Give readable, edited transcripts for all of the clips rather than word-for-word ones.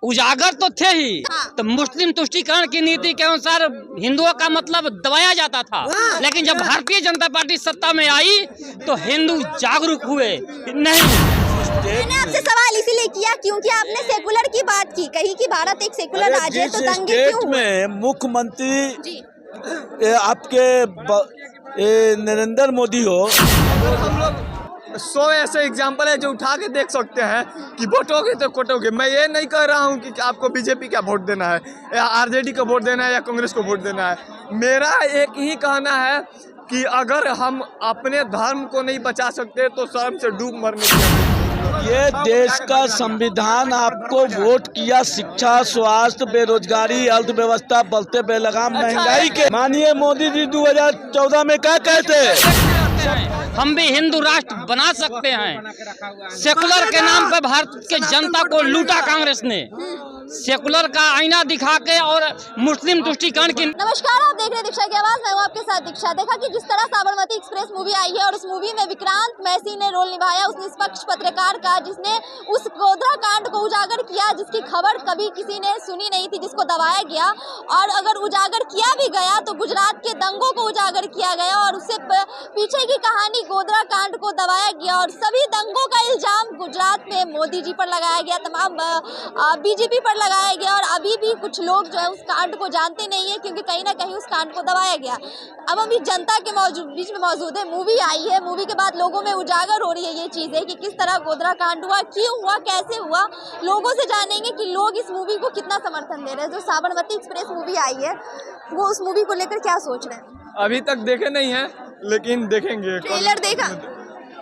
उजागर तो थे ही। तो मुस्लिम तुष्टीकरण की नीति के अनुसार हिंदुओं का मतलब दबाया जाता था, लेकिन जब भारतीय जनता पार्टी सत्ता में आई तो हिंदू जागरूक हुए। नहीं, मैंने आपसे सवाल इसीलिए किया क्योंकि आपने सेकुलर की बात की, कही कि भारत एक सेकुलर राज्य है, तो दंगे क्यों हुए? में मुख्यमंत्री आपके नरेंद्र मोदी हो। हम लोग 100 ऐसे एग्जाम्पल है जो उठा के देख सकते हैं कि वोटोगे तो कोटोगे। मैं ये नहीं कह रहा हूँ कि आपको बीजेपी का वोट देना है या आरजेडी को वोट देना है या कांग्रेस को वोट देना है। मेरा एक ही कहना है कि अगर हम अपने धर्म को नहीं बचा सकते तो शर्म से डूब मरने की। ये देश का संविधान आपको वोट किया शिक्षा, स्वास्थ्य, बेरोजगारी, अर्थव्यवस्था, बढ़ते बेलगाम महंगाई के। माननीय मोदी जी 2014 में क्या कहते? हम भी हिंदू राष्ट्र बना सकते हैं। सेकुलर के नाम पे भारत के जनता को लूटा कांग्रेस ने, सेकुलर का आईना दिखा के और मुस्लिम तुष्टीकरण की। नमस्कार, आप देख रहे हैं दीक्षा की आवाज, मैं हूं आपके साथ दीक्षा। देखा कि जिस तरह साबरमती एक्सप्रेस मूवी आई है और उस मूवी में विक्रांत मैसी ने रोल निभाया उस निष्पक्ष पत्रकार का, जिसने उस गोधरा कांड को उजागर किया, जिसकी खबर कभी किसी ने सुनी नहीं थी, जिसको दबाया गया। और अगर उजागर किया भी गया तो गुजरात के दंगों को उजागर किया गया और उससे पीछे की कहानी गोधरा कांड को दबाया गया। और सभी दंगों का इल्जाम गुजरात में मोदी जी पर लगाया गया, तमाम बीजेपी पर लगाया गया। और अभी भी कुछ लोग जो है उस कांड को जानते नहीं है, क्योंकि कहीं ना कहीं उस कांड को दबाया गया। अब हम इस जनता के बीच में मौजूद है। मूवी आई है, मूवी के बाद लोगों में उजागर हो रही है ये चीजें कि किस तरह गोधरा कांड हुआ, क्यों हुआ, कैसे हुआ। लोगों से जानेंगे कि लोग इस मूवी को कितना समर्थन दे रहे हैं। जो साबरमती एक्सप्रेस मूवी आई है वो उस मूवी को लेकर क्या सोच रहे हैं? अभी तक देखे नहीं है लेकिन देखेंगे। ट्रेलर देखा?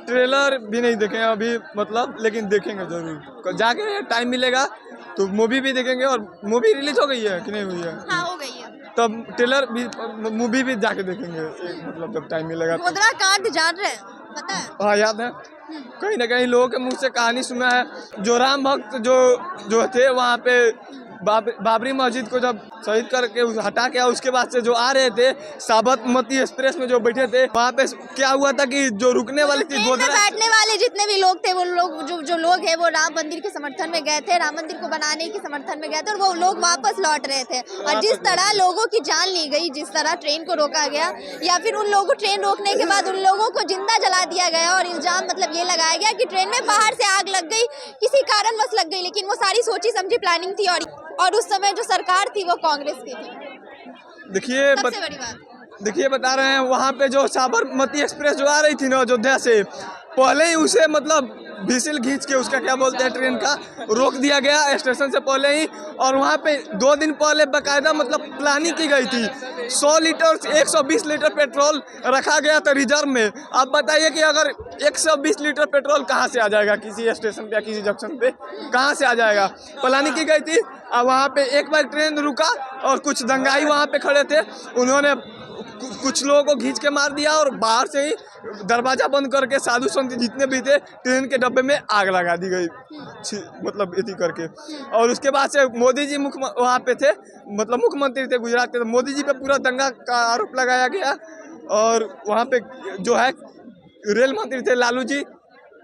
ट्रेलर भी नहीं देखे अभी, मतलब लेकिन देखेंगे जरूर। जाके टाइम मिलेगा तो मूवी भी देखेंगे। और मूवी रिलीज हो गई है कि नहीं हुई है? हाँ, हो गई है। तब ट्रेलर भी, मूवी भी जाके देखेंगे मतलब जब टाइम मिलेगा। गोधरा कांड जान रहे हैं, पता है? हाँ, याद है। कहीं ना कहीं लोगों के मुंह से कहानी सुना है। जो राम भक्त जो थे वहाँ पे बाबरी मस्जिद को जब शहीद करके हटा के उसके बाद से जो आ रहे थे साबरमती एक्सप्रेस में जो बैठे थे, वहाँ पे क्या हुआ था कि जो रुकने वाली थी गोधरा, बैठने वाले जितने भी लोग थे वो लोग जो लोग हैं वो राम मंदिर के समर्थन में गए थे, राम मंदिर को बनाने के समर्थन में गए थे और वो लोग वापस लौट रहे थे। और जिस तरह लोगों की जान ली गई, जिस तरह ट्रेन को रोका गया या फिर उन लोगों को ट्रेन रोकने के बाद उन लोगों को जिंदा जला दिया गया और इल्जाम मतलब ये लगाया गया कि ट्रेन में बाहर से आग लग गई, किसी कारणवश लग गई, लेकिन वो सारी सोची समझी प्लानिंग थी। और उस समय जो सरकार थी वो कांग्रेस की थी। देखिए बता रहे हैं वहाँ पे जो साबरमती एक्सप्रेस जो आ रही थी ना अयोध्या से, पहले ही उसे मतलब विसिल खींच के उसका क्या बोलते हैं ट्रेन का रोक दिया गया स्टेशन से पहले ही। और वहाँ पे 2 दिन पहले बाकायदा मतलब प्लानिंग की गई थी। 100 लीटर 120 लीटर पेट्रोल रखा गया था रिजर्व में। आप बताइए कि अगर 120 लीटर पेट्रोल कहाँ से आ जाएगा किसी स्टेशन पे या किसी जंक्शन पे, कहाँ से आ जाएगा? प्लानिंग की गई थी। और वहाँ पे एक बार ट्रेन रुका और कुछ दंगाई वहाँ पे खड़े थे, उन्होंने कुछ लोगों को खींच के मार दिया और बाहर से ही दरवाजा बंद करके साधु संत जितने भी थे ट्रेन के डब्बे में आग लगा दी गई, मतलब इति करके। और उसके बाद से मोदी जी वहाँ पे थे, मतलब मुख्यमंत्री थे गुजरात के, तो मोदी जी पे पूरा दंगा का आरोप लगाया गया। और वहाँ पे जो है रेल मंत्री थे लालू जी,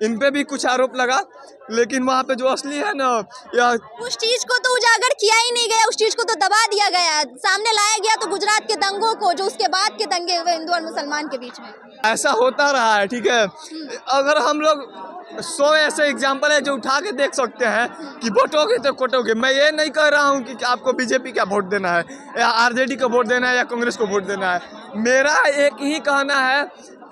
इन पे भी कुछ आरोप लगा। लेकिन वहाँ पे जो असली है ना, या उस चीज को तो उजागर किया ही नहीं गया, उस चीज को तो दबा दिया गया, सामने लाया गया तो गुजरात के दंगों को, जो उसके बाद के दंगे हुए हिंदू और मुसलमान के बीच में, ऐसा होता रहा है। ठीक है, अगर हम लोग 100 ऐसे एग्जाम्पल है जो उठा के देख सकते हैं कि वोटोगे तो कोटोगे। मैं ये नहीं कह रहा हूँ कि आपको बीजेपी का वोट देना है या आरजेडी को वोट देना है या कांग्रेस को वोट देना है। मेरा एक ही कहना है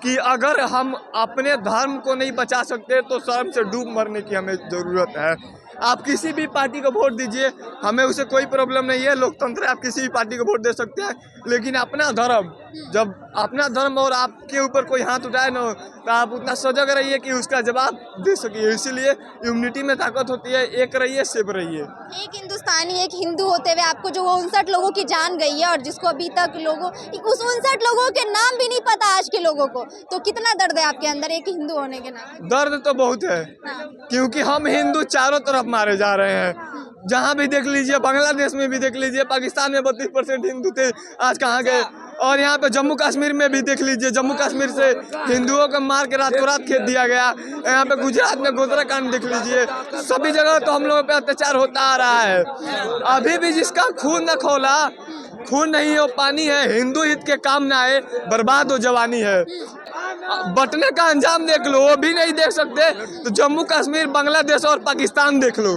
कि अगर हम अपने धर्म को नहीं बचा सकते तो शर्म से डूब मरने की हमें ज़रूरत है। आप किसी भी पार्टी को वोट दीजिए, हमें उसे कोई प्रॉब्लम नहीं है, लोकतंत्र है, आप किसी भी पार्टी को वोट दे सकते हैं। लेकिन अपना धर्म, जब अपना धर्म और आपके ऊपर कोई हाथ उठाए ना, तो आप उतना सजग रहिए कि उसका जवाब दे सकिए। इसीलिए यूनिटी में ताकत होती है, एक रहिए, सेफ रहिए। एक हिंदुस्तानी, एक हिंदू होते हुए आपको जो 59 लोगों की जान गई है और जिसको अभी तक लोगों, उस 59 लोगों के नाम भी नहीं पता आज के लोगों को, तो कितना दर्द है आपके अंदर एक हिंदू होने के नाम? दर्द तो बहुत है, क्योंकि हम हिंदू चारों तरफ मारे जा रहे हैं। जहाँ भी देख लीजिए, बांग्लादेश में भी देख लीजिए, पाकिस्तान में 32% हिंदू थे, आज कहाँ गए? और यहाँ पे जम्मू कश्मीर में भी देख लीजिए, जम्मू कश्मीर से हिंदुओं को मार के रातों रात खेत दिया गया। यहाँ पे गुजरात में गोधरा कांड देख लीजिए। सभी जगह तो हम लोगों पे अत्याचार होता आ रहा है। अभी भी जिसका खून न खोला, खून नहीं हो पानी है, हिंदू हित के काम न आए, बर्बाद हो जवानी है। बटने का अंजाम देख लो, वो भी नहीं देख सकते तो जम्मू कश्मीर, बांग्लादेश और पाकिस्तान देख लो।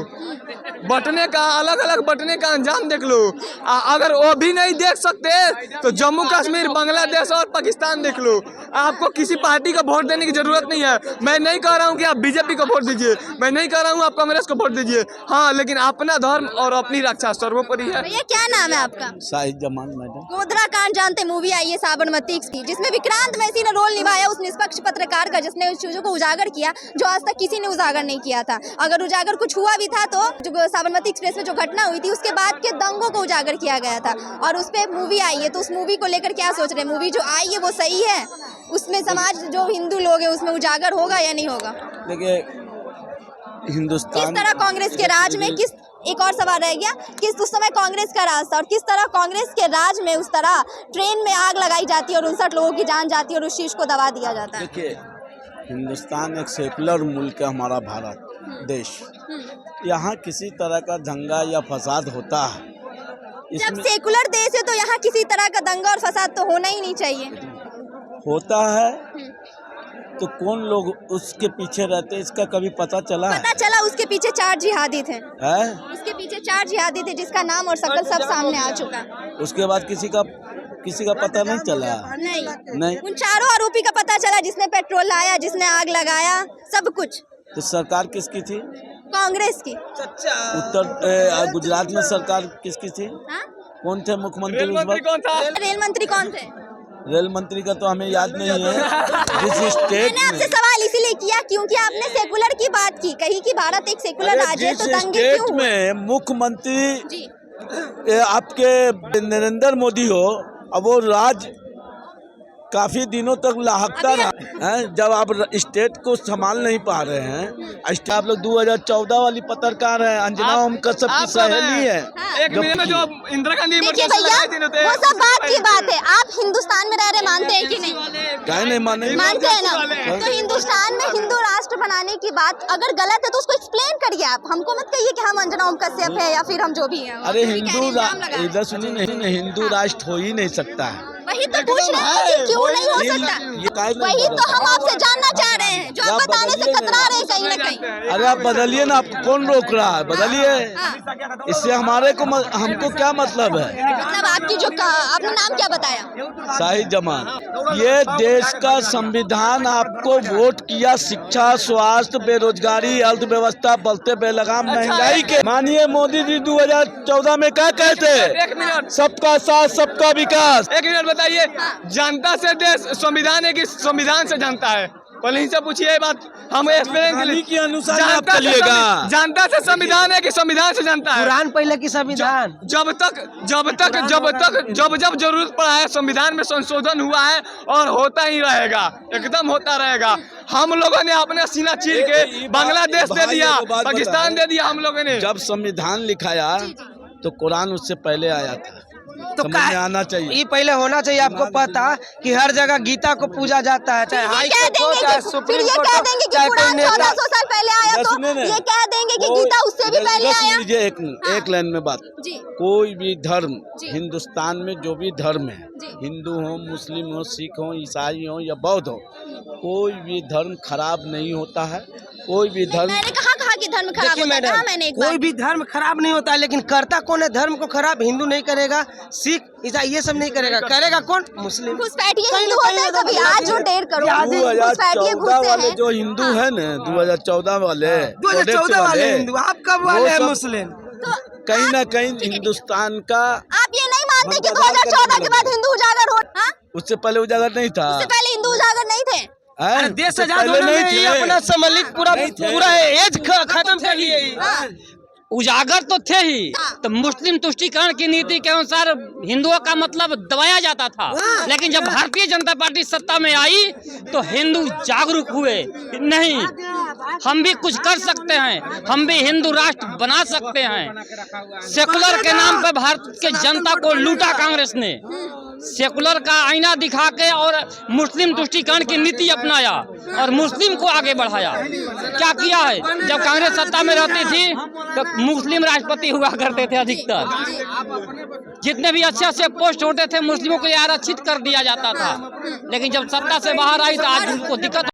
बटने का अलग अलग बटने का अंजाम देख लो। अगर वो भी नहीं देख सकते तो जम्मू कश्मीर, बांग्लादेश और पाकिस्तान देख लो। आपको किसी पार्टी को वोट देने की जरूरत नहीं है। मैं नहीं कह रहा हूँ कि आप बीजेपी को वोट दीजिए, मैं नहीं कह रहा हूँ आप कांग्रेस को वोट दीजिए, हाँ, लेकिन अपना धर्म और अपनी रक्षा सर्वोपरि है। भैया क्या नाम है आपका? शाहिद जमान मैडम। गोधरा कांड जानते, मूवी आई है साबरमती की, जिसमें विक्रांत मैसी ने रोल निभाया उस निष्पक्ष पत्रकार का जिसने उस चीजों को उजागर किया जो आज तक किसी ने उजागर नहीं किया था। अगर उजागर कुछ हुआ भी था तो जो साबरमती एक्सप्रेस में जो घटना हुई थी उसके बाद के दंगों को उजागर किया गया था, और उस पे मूवी आई है। तो उस मूवी को लेकर क्या सोच रहे हैं? मूवी जो आई है वो सही है? उसमें समाज जो हिंदू लोग हैं उसमें उजागर होगा या नहीं होगा? देखिए, हिंदुस्तान किस तरह कांग्रेस के राज में एक और सवाल रह गया, किस उस समय कांग्रेस का राज था और किस तरह कांग्रेस के राज में उस तरह ट्रेन में आग लगाई जाती है और 59 लोगों की जान जाती है और उस चीज को दबा दिया जाता है। देखिए, हिंदुस्तान एक सेकुलर मुल्क है, हमारा भारत देश। यहाँ किसी तरह का दंगा या फसाद होता है। जब सेकुलर देश है तो यहाँ किसी तरह का दंगा और फसाद तो होना ही नहीं चाहिए। होता है तो कौन लोग उसके पीछे रहते, इसका कभी पता चला है? पता चला उसके पीछे 4 जिहादी थे। है? उसके पीछे 4 जिहादी थे जिसका नाम और शक्ल सब सामने आ चुका। उसके बाद किसी का पता नहीं चला? नहीं। उन चारों आरोपी का पता चला, जिसने पेट्रोल लाया, जिसने आग लगाया, सब कुछ। तो सरकार किसकी थी? कांग्रेस की। गुजरात में सरकार किसकी थी? हाँ? कौन थे मुख्यमंत्री? रेल मंत्री कौन थे? रेल मंत्री का तो हमें याद नहीं है। जिस स्टेट मैंने आपसे सवाल इसीलिए किया क्योंकि आपने सेकुलर की बात की, कही कि भारत एक सेकुलर राज्य है, तो दंगे क्यों हुए? में मुख्यमंत्री जी आपके नरेंद्र मोदी हो, अब वो राज काफी दिनों तक लाहकता रहा है। जब आप स्टेट को संभाल नहीं पा रहे हैं, आप लोग 2014 वाली पत्रकार है, अंजना ओम कश्यप की सहेली है। एक मिनट में जो इंदिरा गांधी देखिए भैया, वो सब बात की बात है। आप हिंदुस्तान में रह रहे मानते हैं कि नहीं? क्या नहीं माने? मानते हैं ना। तो हिंदुस्तान में हिंदू राष्ट्र बनाने की बात अगर गलत है तो उसको एक्सप्लेन करिए। आप हमको मत कहिए कि हम अंजना ओम कश्यप है या फिर हम जो भी है। अरे इधर सुनिए, नहीं, हिंदू राष्ट्र हो ही नहीं सकता है। वही तो पूछ रहे हैं कि क्यों नहीं हो सकता। वही तो हम आपसे जानना चाह रहे हैं, जो आप बताने से कतरा रहे हैं कहीं ना कहीं। अरे आप बदलिए ना, आपको कौन रोक रहा है? बदलिए, इससे हमको क्या मतलब है? मतलब आपकी जो आपने नाम क्या बताया? शाहिद जमान। ये देश का संविधान आपको वोट किया शिक्षा, स्वास्थ्य, बेरोजगारी, अर्थव्यवस्था, बढ़ते बेलगाम महंगाई के। माननीय मोदी जी 2014 में क्या कहते? सबका साथ सबका विकास। एक मिनट बताइए, जनता से देश संविधान है कि संविधान से जनता है? पहले ही से पूछिए बात, हम एक्सप्लेन के लिए के अनुसार आप चलिएगा। जनता से संविधान है कि संविधान से जनता है? कुरान पहले की संविधान। जब जरूरत पड़ा है, संविधान में संशोधन हुआ है और होता ही रहेगा, एकदम होता रहेगा। हम लोगों ने अपने सीना चीर के बांग्लादेश दे दिया, पाकिस्तान दे दिया हम लोगों ने। जब संविधान लिखाया तो कुरान उससे पहले आया था। तो समझ में आना चाहिए। ये पहले होना चाहिए आपको पता कि हर जगह गीता को पूजा जाता है, चाहे हाई कोर्ट हो, चाहे सुप्रीम कोर्ट हो, चाहे कोई नेता। 1400 साल पहले आया तो ये कह देंगे कि गीता उससे भी पहले आया। एक लाइन में बात, कोई भी धर्म हिंदुस्तान में जो भी धर्म है, हिंदू हो, मुस्लिम हो, सिख हो, ईसाई हो या बौद्ध हो, कोई भी धर्म खराब नहीं होता है। कोई भी धर्म, मैंने कहा कि धर्म खराब होता है? मैंने कोई भी धर्म खराब नहीं होता है, लेकिन करता कौन है धर्म को खराब? हिंदू नहीं करेगा, सिख, ईसाई ये सब नहीं करेगा, करेगा कौन? मुस्लिम। घुसपैठिए हिंदू होते हैं कभी? आज जो 1.5 करोड़ 2014 वाले जो हिंदू है ना, 2014 वाले 2014 वाले हिंदू, आप कब वाले हैं मुस्लिम? कहीं ना कहीं हिंदुस्तान का। आप ये नहीं मानते कि 2014 के बाद हिंदू उजागर हो? उससे पहले उजागर नहीं था? उससे पहले हिंदू उजागर नहीं थे? देश आजाद होने में ही अपना सम्मिलित पूरा एज खत्म कर लिए। उजागर तो थे ही, तो मुस्लिम तुष्टीकरण की नीति के अनुसार हिंदुओं का मतलब दबाया जाता था। लेकिन जब भारतीय जनता पार्टी सत्ता में आई तो हिंदू जागरूक हुए। नहीं, हम भी कुछ कर सकते हैं, हम भी हिंदू राष्ट्र बना सकते हैं। सेकुलर के नाम पे भारत के जनता को लूटा कांग्रेस ने, सेकुलर का आईना दिखा के और मुस्लिम तुष्टीकरण की नीति अपनाया और मुस्लिम को आगे बढ़ाया। क्या किया है, जब कांग्रेस सत्ता में रहती थी तो मुस्लिम राष्ट्रपति हुआ करते थे अधिकतर, जितने भी अच्छे पोस्ट होते थे मुस्लिमों को आरक्षित कर दिया जाता था। लेकिन जब सत्ता से बाहर आई तो आज उनको दिक्कत